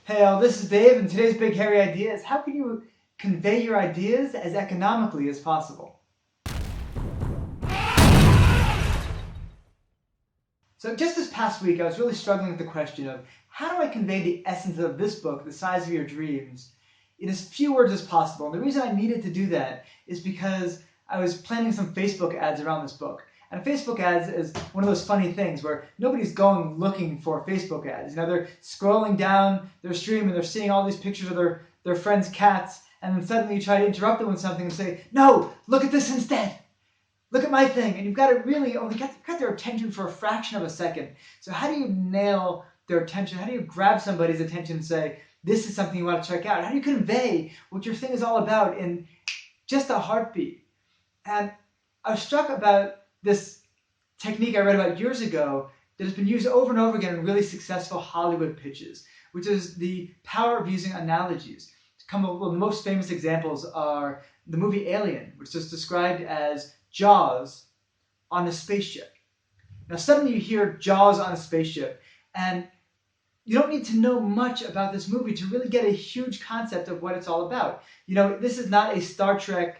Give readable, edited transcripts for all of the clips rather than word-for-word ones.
Hey all, this is Dave, and today's big hairy idea is how can you convey your ideas as economically as possible? So just this past week, I was really struggling with the question of how do I convey the essence of this book, The Size of Your Dreams, in as few words as possible. And the reason I needed to do that is because I was planning some Facebook ads around this book. And Facebook ads is one of those funny things where nobody's going looking for Facebook ads. You know, they're scrolling down their stream and they're seeing all these pictures of their friends' cats, and then suddenly you try to interrupt them with something and say, no, look at this instead. Look at my thing. And you've got to really only get their attention for a fraction of a second. So how do you nail their attention? How do you grab somebody's attention and say, this is something you want to check out? How do you convey what your thing is all about in just a heartbeat? And I was struck about this technique I read about years ago that has been used over and over again in really successful Hollywood pitches, which is the power of using analogies. The most famous examples are the movie Alien, which is described as Jaws on a spaceship. Now suddenly you hear Jaws on a spaceship, and you don't need to know much about this movie to really get a huge concept of what it's all about. You know, this is not a Starship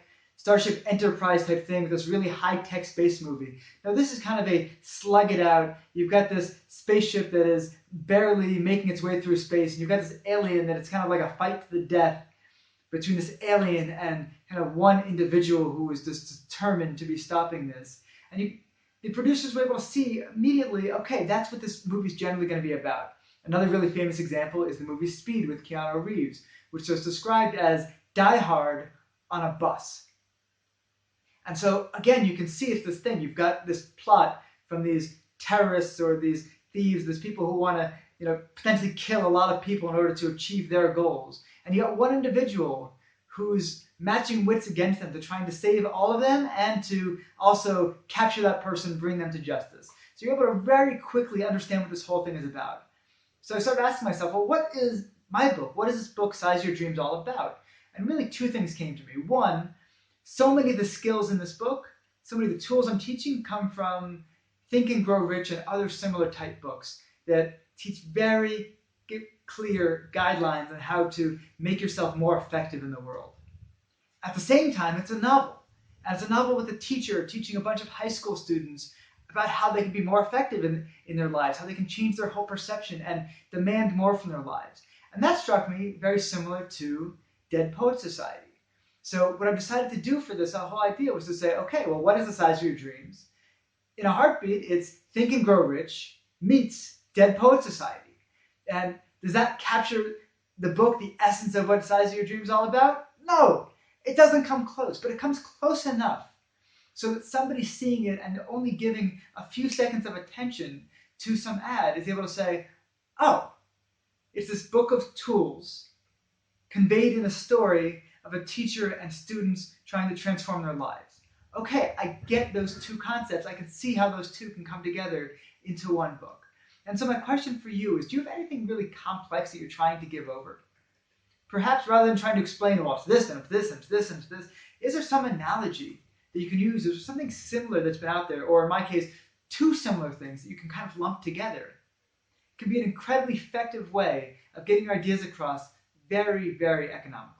Enterprise type thing, this really high-tech space movie. Now this is kind of a slug it out. You've got this spaceship that is barely making its way through space, and you've got this alien that it's kind of like a fight to the death between this alien and kind of one individual who is just determined to be stopping this. And the producers were able to see immediately, okay, that's what this movie's generally going to be about. Another really famous example is the movie Speed with Keanu Reeves, which was described as Die Hard on a bus. And so, again, you can see it's this thing. You've got this plot from these terrorists or these thieves, these people who want to, potentially kill a lot of people in order to achieve their goals. And you got one individual who's matching wits against them to trying to save all of them and to also capture that person, bring them to justice. So you're able to very quickly understand what this whole thing is about. So I started asking myself, well, what is my book? What is this book, Size Your Dreams, all about? And really two things came to me. One, so many of the skills in this book, so many of the tools I'm teaching come from Think and Grow Rich and other similar type books that teach very clear guidelines on how to make yourself more effective in the world. At the same time, it's a novel. And it's a novel with a teacher teaching a bunch of high school students about how they can be more effective in their lives, how they can change their whole perception and demand more from their lives. And that struck me very similar to Dead Poets Society. So what I've decided to do for this whole idea was to say, okay, well, what is the size of your dreams? In a heartbeat, it's Think and Grow Rich meets Dead Poets Society. And does that capture the book, the essence of what Size of Your Dreams is all about? No, it doesn't come close, but it comes close enough so that somebody seeing it and only giving a few seconds of attention to some ad is able to say, oh, it's this book of tools conveyed in a story of a teacher and students trying to transform their lives. Okay, I get those two concepts. I can see how those two can come together into one book. And so my question for you is, do you have anything really complex that you're trying to give over? Perhaps rather than trying to explain, well, it's this and it's this and it's this and it's this, is there some analogy that you can use? Is there something similar that's been out there? Or in my case, two similar things that you can kind of lump together? It can be an incredibly effective way of getting your ideas across very, very economically.